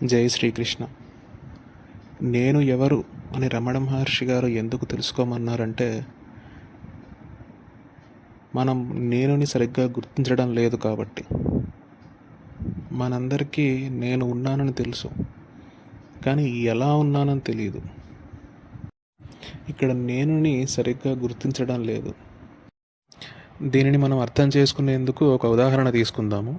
జై శ్రీకృష్ణ. నేను ఎవరు అని రమణ మహర్షి గారు ఎందుకు తెలుసుకోమన్నారంటే, మనం నేనుని సరిగ్గా గుర్తించడం లేదు కాబట్టి. మనందరికీ నేను ఉన్నానని తెలుసు, కానీ ఎలా ఉన్నానని తెలియదు. ఇక్కడ నేనుని సరిగ్గా గుర్తించడం లేదు. దీనిని మనం అర్థం చేసుకునేందుకు ఒక ఉదాహరణ తీసుకుందాము.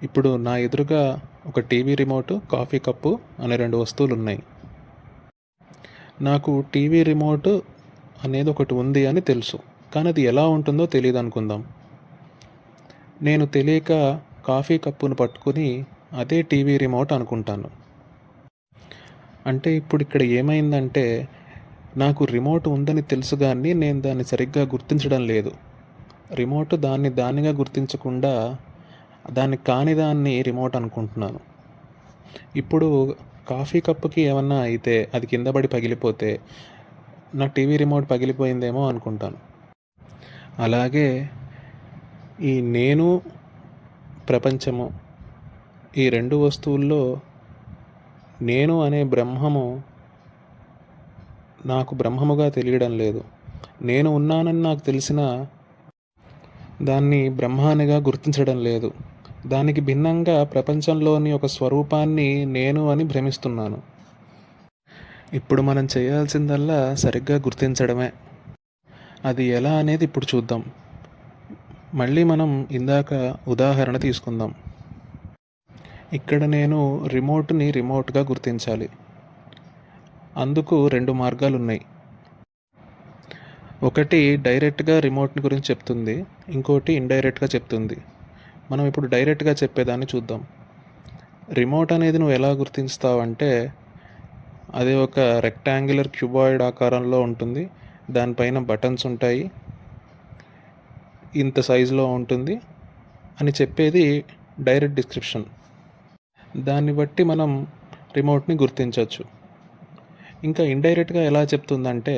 ఇప్పుడు నా ఎదురుగా ఒక టీవీ రిమోట్, కాఫీ కప్పు అనే 2 వస్తువులు ఉన్నాయి. నాకు టీవీ రిమోట్ అనేది ఒకటి ఉంది అని తెలుసు, కానీ అది ఎలా ఉంటుందో తెలియదు అనుకుందాం. నేను తెలియక కాఫీ కప్పును పట్టుకుని అదే టీవీ రిమోట్ అనుకుంటాను. అంటే ఇప్పుడు ఇక్కడ ఏమైందంటే, నాకు రిమోట్ ఉందని తెలుసు కానీ నేను దాన్ని సరిగ్గా గుర్తించడం లేదు. రిమోట్ దానిగా గుర్తించకుండా దాన్ని కాని దాన్ని రిమోట్ అనుకుంటున్నాను. ఇప్పుడు కాఫీ కప్పుకి ఏమన్నా అయితే, అది కింద పడి పగిలిపోతే నా టీవీ రిమోట్ పగిలిపోయిందేమో అనుకుంటాను. అలాగే ఈ నేను, ప్రపంచము, ఈ 2 వస్తువుల్లో నేను అనే బ్రహ్మము నాకు బ్రహ్మముగా తెలియడం లేదు. నేను ఉన్నానని నాకు తెలిసిన దాన్ని బ్రహ్మానిగా గుర్తించడం లేదు. దానికి భిన్నంగా ప్రపంచంలోని ఒక స్వరూపాన్ని నేను అని భ్రమిస్తున్నాను. ఇప్పుడు మనం చేయాల్సిందల్లా సరిగ్గా గుర్తించడమే. అది ఎలా అనేది ఇప్పుడు చూద్దాం. మళ్ళీ మనం ఇందాక ఉదాహరణ తీసుకుందాం. ఇక్కడ నేను రిమోట్ని రిమోట్గా గుర్తించాలి. అందుకు 2 మార్గాలు ఉన్నాయి. ఒకటి డైరెక్ట్గా రిమోట్ని గురించి చెప్తుంది, ఇంకోటి ఇండైరెక్ట్గా చెప్తుంది. మనం ఇప్పుడు డైరెక్ట్గా చెప్పేదాన్ని చూద్దాం. రిమోట్ అనేది నువ్వు ఎలా గుర్తిస్తావంటే, అది ఒక రెక్టాంగులర్ క్యూబాయిడ్ ఆకారంలో ఉంటుంది. దానిపైన బటన్స్ ఉంటాయి, ఇంత సైజులో ఉంటుంది అని చెప్పేది డైరెక్ట్ డిస్క్రిప్షన్. దాన్ని బట్టి మనం రిమోట్ని గుర్తించవచ్చు. ఇంకా ఇండైరెక్ట్గా ఎలా చెప్తుందంటే,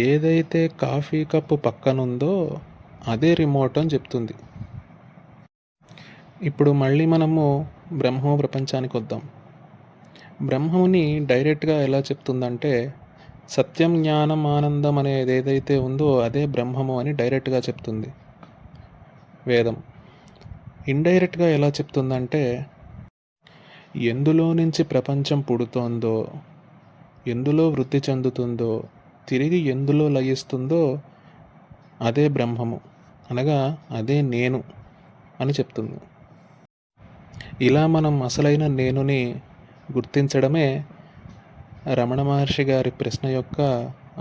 ఏదైతే కాఫీ కప్పు పక్కనుందో అదే రిమోట్ అని చెప్తుంది. ఇప్పుడు మళ్ళీ మనము బ్రహ్మ ప్రపంచానికి వద్దాం. బ్రహ్మముని డైరెక్ట్గా ఎలా చెప్తుందంటే, సత్యం, జ్ఞానం, ఆనందం అనేది ఏదైతే ఉందో అదే బ్రహ్మము అని డైరెక్ట్గా చెప్తుంది వేదం. ఇండైరెక్ట్గా ఎలా చెప్తుందంటే, ఎందులో నుంచి ప్రపంచం పుడుతోందో, ఎందులో వృద్ధి చెందుతుందో, తిరిగి ఎందులో లయిస్తుందో అదే బ్రహ్మము, అనగా అదే నేను అని చెప్తుంది. ఇలా మనం అసలైన నేనుని గుర్తించడమే రమణ మహర్షి గారి ప్రశ్న యొక్క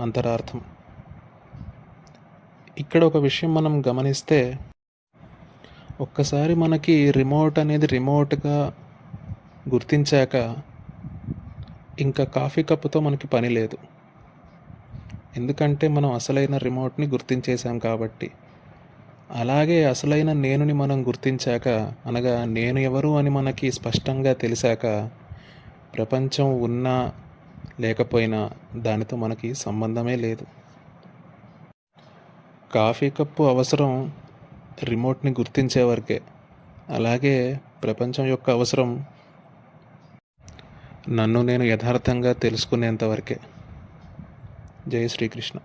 అంతరార్థం. ఇక్కడ ఒక విషయం మనం గమనిస్తే, ఒక్కసారి మనకి రిమోట్ అనేది రిమోట్గా గుర్తించాక ఇంకా కాఫీ కప్పుతో మనకి పని లేదు. ఎందుకంటే మనం అసలైన రిమోట్ని గుర్తించేశాం కాబట్టి. అలాగే అసలైన నేనుని మనం గుర్తించాక, అనగా నేను ఎవరు అని మనకి స్పష్టంగా తెలిసాక, ప్రపంచం ఉన్నా లేకపోయినా దానితో మనకి సంబంధమే లేదు. కాఫీ కప్పు అవసరం రిమోట్ని గుర్తించే వరకే. అలాగే ప్రపంచం యొక్క అవసరం నన్ను నేను యథార్థంగా తెలుసుకునేంత వరకే. జై శ్రీకృష్ణ.